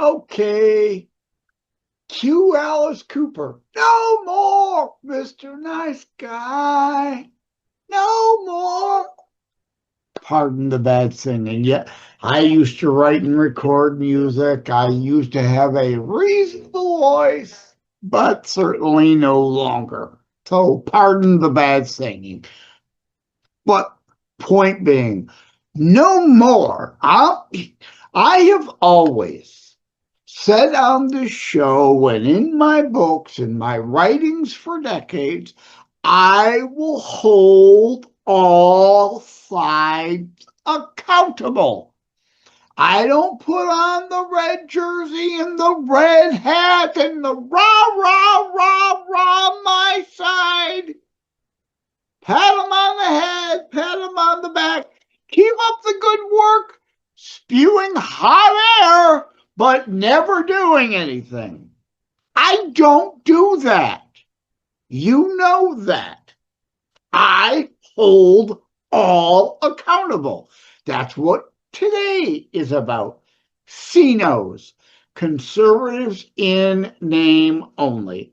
Okay, Q Alice Cooper. No more, Mr. Nice Guy. No more. Pardon the bad singing. Yeah, I used to write and record music. I used to have a reasonable voice, but certainly no longer. So pardon the bad singing. But point being, no more. I have always said on this show and in my books and my writings for decades, I will hold all sides accountable. I don't put on the red jersey and the red hat and the rah, rah, rah, rah, my side. Pat them on the head, pat them on the back. Keep up the good work, spewing hot air, but never doing anything. I don't do that. You know that. I hold all accountable. That's what today is about. CINOs, conservatives in name only.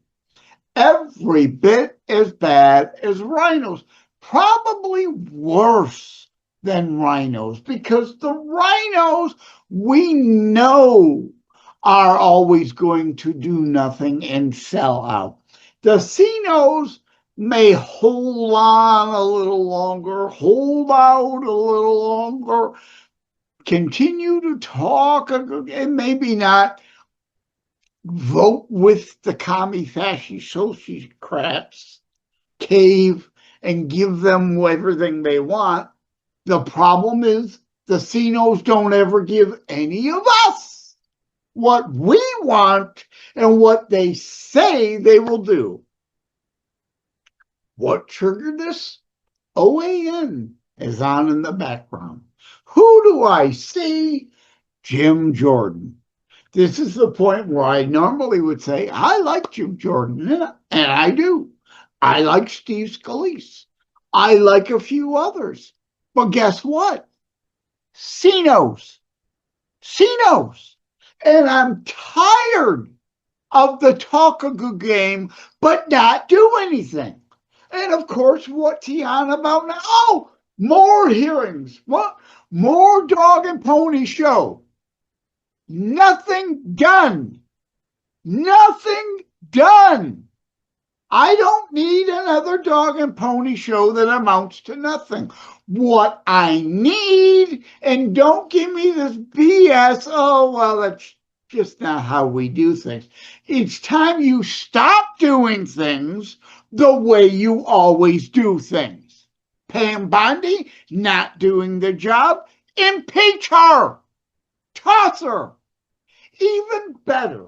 Every bit as bad as rhinos, probably worse than rhinos, because the rhinos we know are always going to do nothing and sell out. The CINOs may hold on a little longer, hold out a little longer, continue to talk, and maybe not vote with the CommieFasciSocies cave and give them everything they want. The problem is the CINOs don't ever give any of us what we want and what they say they will do. What triggered this? OAN is on in the background. Who do I see? Jim Jordan. This is the point where I normally would say, I like Jim Jordan, and I do. I like Steve Scalise. I like a few others. But guess what? CINOs. CINOs. And I'm tired of the talk a good game, but not do anything. And of course, what's he on about now? Oh, more hearings. What? More dog and pony show. Nothing done. Nothing done. I don't need another dog and pony show that amounts to nothing. What I need, and don't give me this BS, oh, well, that's just not how we do things. It's time you stop doing things the way you always do things. Pam Bondi, not doing the job, impeach her. Toss her. Even better,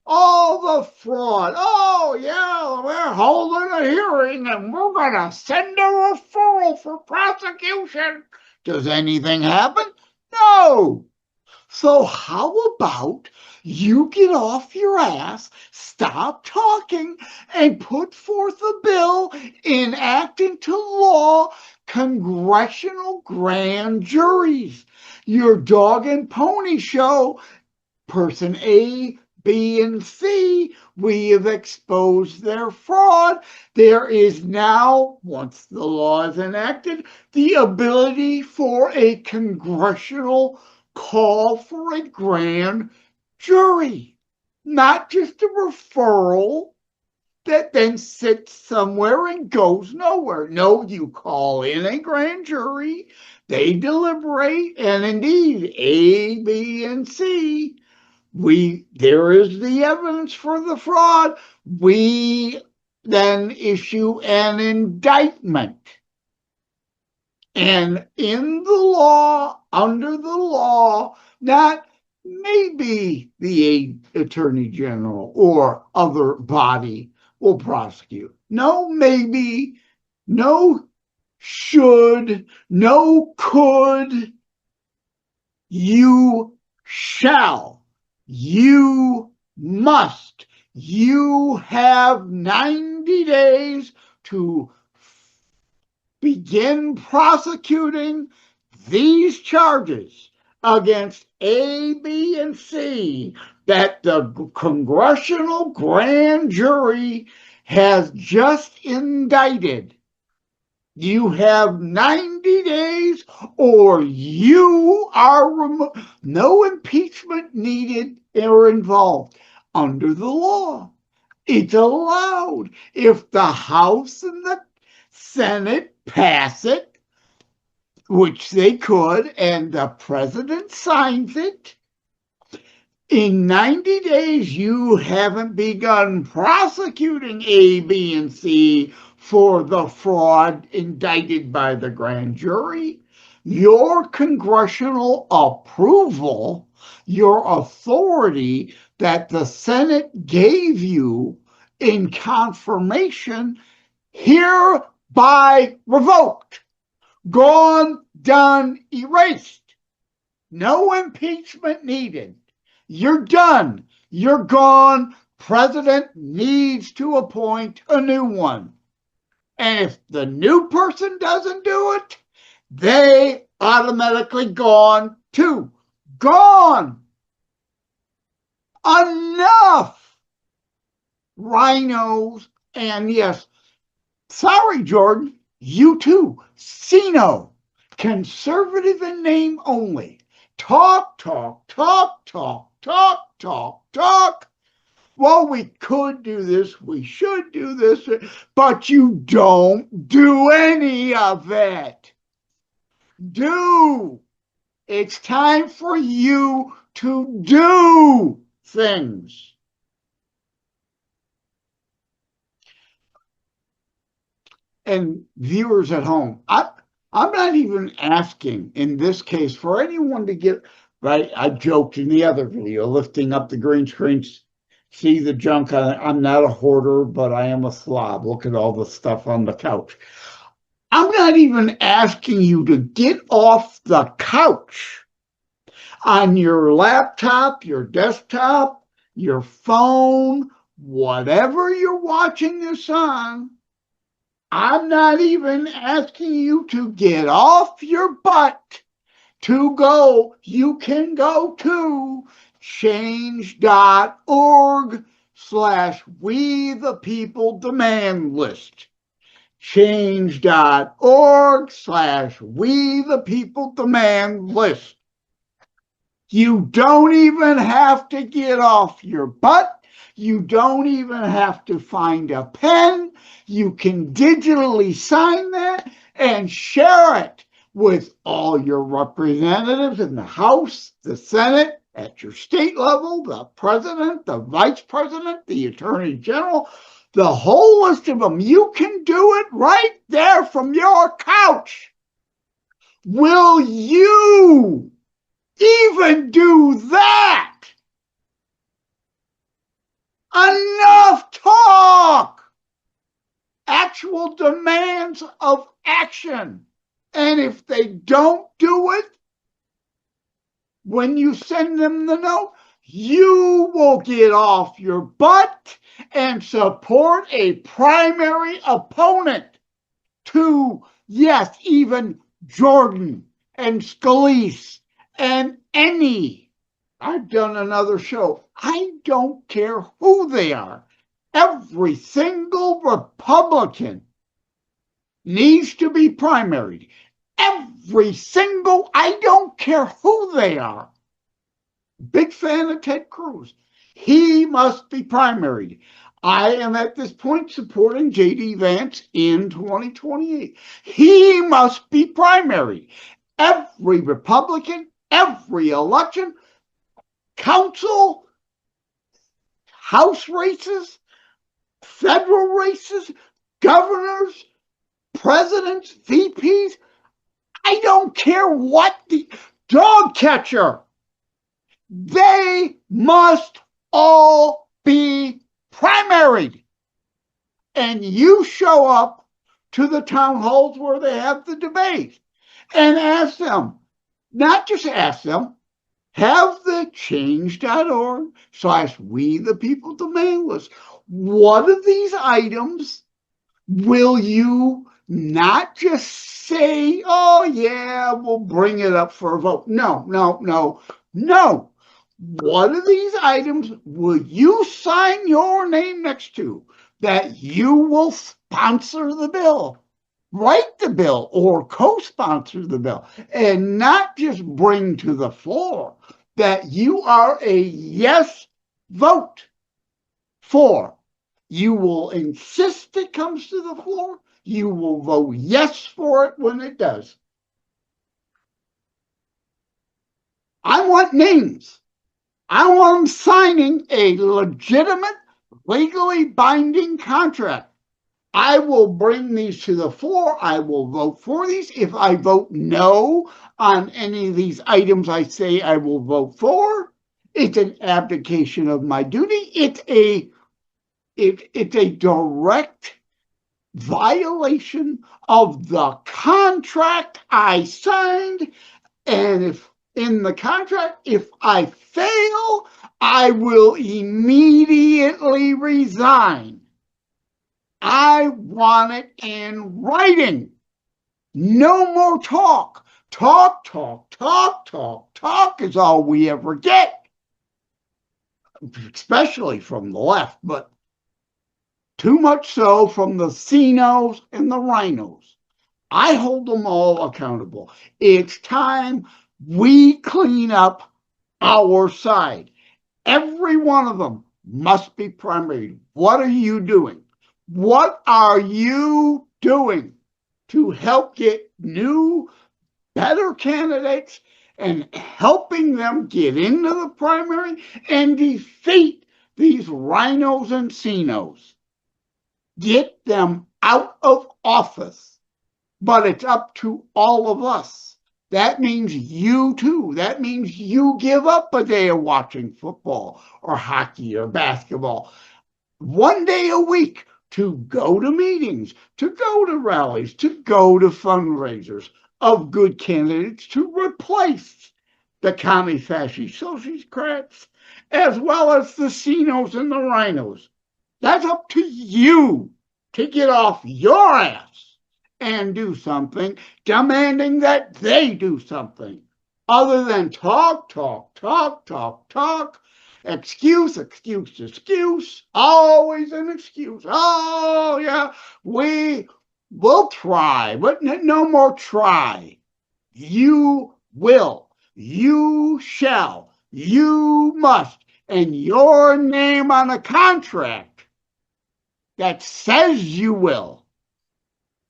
all the fraud. Oh, yeah, we're holding a hearing and we're going to send a referral for prosecution. Does anything happen? No. So, how about you get off your ass, stop talking, and put forth a bill, enact into law congressional grand juries? Your dog and pony show, person A, B, and C, we have exposed their fraud. There is now, once the law is enacted, the ability for a congressional call for a grand jury, not just a referral that then sits somewhere and goes nowhere. No, you call in a grand jury, they deliberate, and indeed, A, B, and C, there is the evidence for the fraud. We then issue an indictment. And in the law, under the law, not maybe the attorney general or other body will prosecute. No, maybe, no, should, no, could. You shall. You must. You have 90 days to begin prosecuting these charges. against A, B, and C that the congressional grand jury has just indicted, you have 90 days or you are removed. No impeachment needed or involved under the law. It's allowed. If the House and the Senate pass it, which they could, and the president signs it, in 90 days, you haven't begun prosecuting A, B, and C for the fraud indicted by the grand jury. Your congressional approval, your authority that the Senate gave you in confirmation, hereby revoked, gone, done, erased. No impeachment needed. You're done. You're gone. President needs to appoint a new one. And if the new person doesn't do it, they automatically gone too. Gone. Enough. Rhinos. And yes, sorry, Jordan, you too. CINO. Conservative in name only. Talk, talk, talk, talk, talk, talk, talk. Well, we could do this, we should do this, but you don't do any of it. Do. It's time for you to do things. And viewers at home, I'm not even asking in this case for anyone to get, right? I joked in the other video, lifting up the green screen, see the junk. I'm not a hoarder, but I am a slob. Look at all the stuff on the couch. I'm not even asking you to get off the couch on your laptop, your desktop, your phone, whatever you're watching this on. I'm not even asking you to get off your butt to go. You can go to change.org/We the People Demand List. Change.org/We the People Demand List. You don't even have to get off your butt. You don't even have to find a pen. You can digitally sign that and share it with all your representatives in the House, the Senate, at your state level, the president, the vice president, the attorney general, the whole list of them. You can do it right there from your couch. Will you even do that? Enough talk. Actual demands of action. And if they don't do it, when you send them the note, you will get off your butt and support a primary opponent to, yes, even Jordan and Scalise and any. I've done another show. I don't care who they are. Every single Republican needs to be primaried. Every single, I don't care who they are. Big fan of Ted Cruz. He must be primaried. I am at this point supporting J.D. Vance in 2028. He must be primaried. Every Republican, every election, council, House races, federal races, governors, presidents, VPs, I don't care what the dog catcher. They must all be primaried. And you show up to the town halls where they have the debate and ask them, not just ask them, have the change.org/We the People Demand List. What of these items will you not just say, oh, yeah, we'll bring it up for a vote. No, no, no, no. What are these items will you sign your name next to that you will sponsor the bill, write the bill, or co-sponsor the bill, and not just bring to the floor that you are a yes vote for? You will insist it comes to the floor. You will vote yes for it when it does. I want names. I want them signing a legitimate, legally binding contract. I will bring these to the floor. I will vote for these. If I vote no on any of these items I say I will vote for, it's an abdication of my duty. It's a direct violation of the contract I signed. And if in the contract, if I fail, I will immediately resign. I want it in writing. No more talk. Talk, talk, talk, talk, talk is all we ever get, especially from the left, but too much so from the CINOs and the RINOs. I hold them all accountable. It's time we clean up our side. Every one of them must be primary. What are you doing? What are you doing to help get new, better candidates and helping them get into the primary and defeat these RINOs and CINOs? Get them out of office. But it's up to all of us. That means you too. That means you give up a day of watching football or hockey or basketball. One day a week to go to meetings, to go to rallies, to go to fundraisers of good candidates to replace the CommieFasciSocies as well as the CINOs and the RINOs. That's up to you to get off your ass and do something, demanding that they do something other than talk, talk, talk, talk, talk, excuse, excuse, excuse, always an excuse. Oh, yeah, we will try, but no more try. You will, you shall, you must, and your name on a contract that says you will.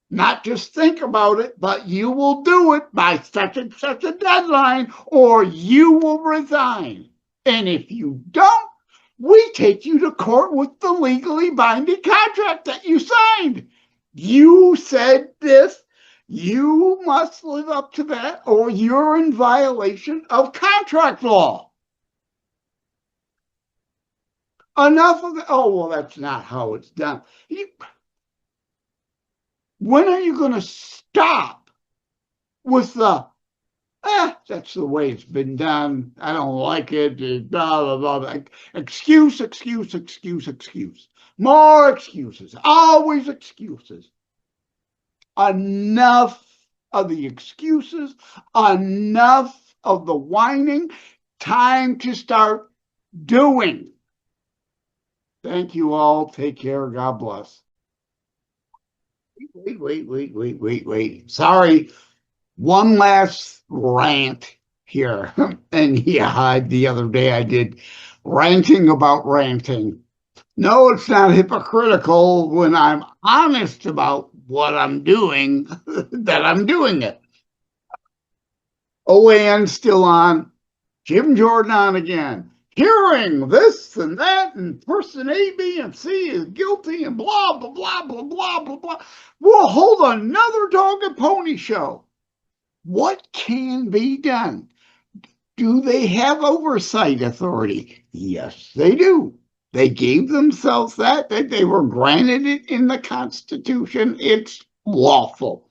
Not just think about it, but you will do it by such and such a deadline, or you will resign. And if you don't, we take you to court with the legally binding contract that you signed. You said this, you must live up to that, or you're in violation of contract law. Enough of it. Oh, well, that's not how it's done. When are you going to stop with the, that's the way it's been done, I don't like it, blah, blah, blah. Excuse, excuse, excuse, excuse. More excuses, always excuses. Enough of the excuses, enough of the whining. Time to start doing. Thank you all. Take care. God bless. Wait. Sorry. One last rant here. And yeah, the other day I did ranting about ranting. No, it's not hypocritical when I'm honest about what I'm doing, that I'm doing it. OAN still on. Jim Jordan on again. Hearing this and that, and person A, B, and C is guilty, and blah, blah, blah, blah, blah, blah, blah. We'll hold another dog and pony show. What can be done? Do they have oversight authority? Yes, they do. They gave themselves that they were granted it in the Constitution. It's lawful.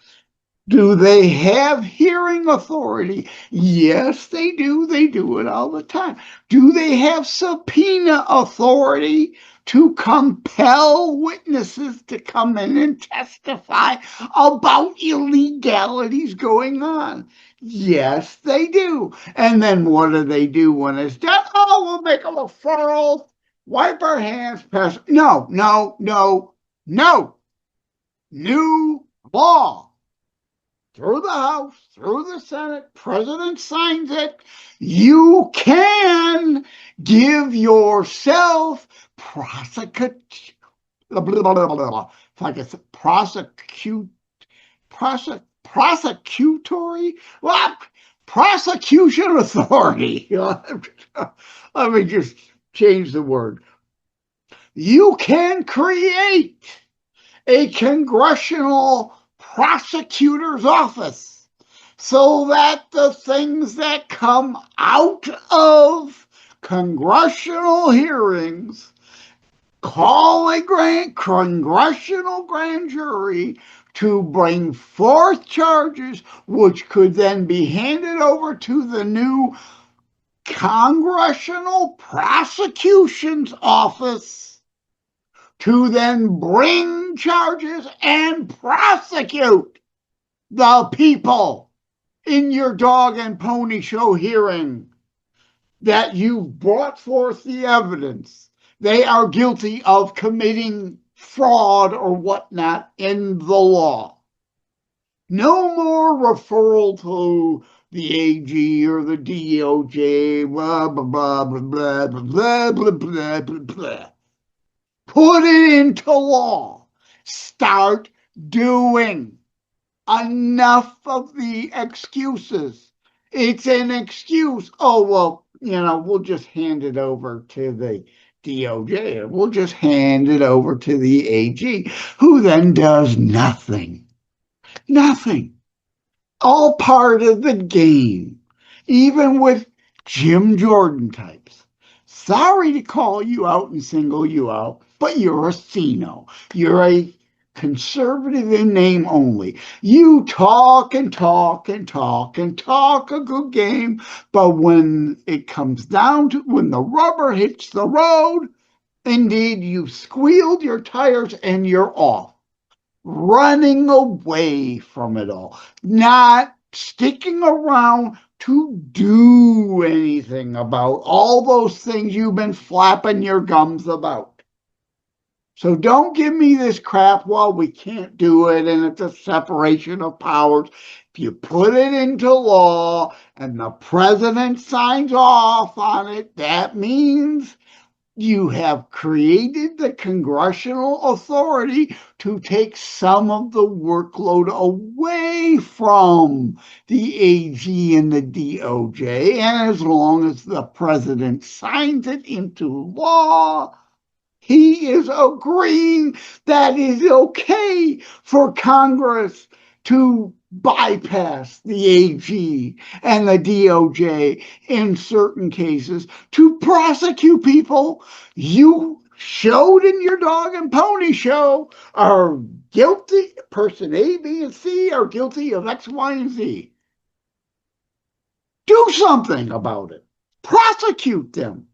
Do they have hearing authority? Yes, they do. They do it all the time. Do they have subpoena authority to compel witnesses to come in and testify about illegalities going on? Yes, they do. And then what do they do when it's done? Oh, we'll make a referral, wipe our hands, pass. No, no, no, no. New law. Through the House, through the Senate, President signs it. You can give yourself prosecutory prosecution authority. Let me just change the word. You can create a congressional prosecutor's office so that the things that come out of congressional hearings call a congressional grand jury to bring forth charges which could then be handed over to the new Congressional Prosecution's Office to then bring charges and prosecute the people in your dog and pony show hearing that you've brought forth the evidence they are guilty of committing fraud or whatnot in the law. No more referral to the AG or the DOJ, blah, blah, blah, blah, blah, blah, blah, blah, blah, blah. Put it into law. Start doing. Enough of the excuses. It's an excuse. Oh, well, we'll just hand it over to the DOJ. We'll just hand it over to the AG, who then does nothing. Nothing. All part of the game. Even with Jim Jordan types. Sorry to call you out and single you out, but you're a CINO. You're a conservative in name only. You talk and talk and talk and talk a good game, but when it comes down to when the rubber hits the road, indeed, you've squealed your tires and you're off, running away from it all, not sticking around to do anything about all those things you've been flapping your gums about. So don't give me this crap, well, we can't do it and it's a separation of powers. If you put it into law and the president signs off on it, that means you have created the congressional authority to take some of the workload away from the AG and the DOJ. And as long as the president signs it into law, he is agreeing that it's okay for Congress to bypass the AG and the DOJ in certain cases to prosecute people you showed in your dog and pony show are guilty. Person A, B, and C are guilty of X, Y, and Z. Do something about it. Prosecute them.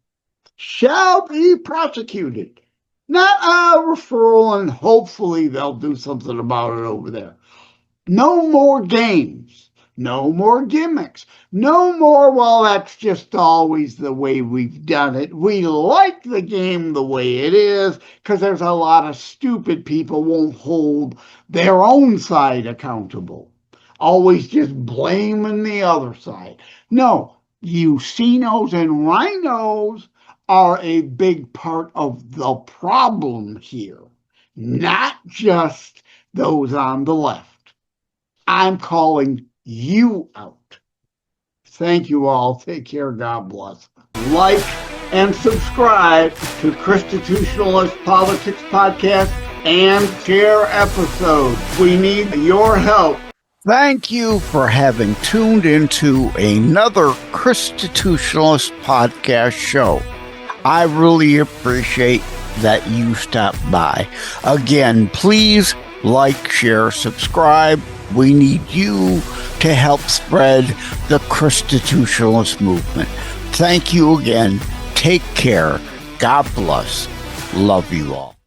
Shall be prosecuted. Not a referral and hopefully they'll do something about it over there. No more games. No more gimmicks. No more, well, that's just always the way we've done it. We like the game the way it is because there's a lot of stupid people won't hold their own side accountable. Always just blaming the other side. No, you CINOs and RINOs are a big part of the problem here, not just those on the left. I'm calling you out. Thank you all. Take care. God bless. Like and subscribe to Constitutionalist Politics Podcast and share episodes. We need your help. Thank you for having tuned into another Constitutionalist Podcast show. I really appreciate that you stopped by. Again, please like, share, subscribe, We need you to help spread the constitutionalist movement. Thank you again. Take care. God bless. Love you all.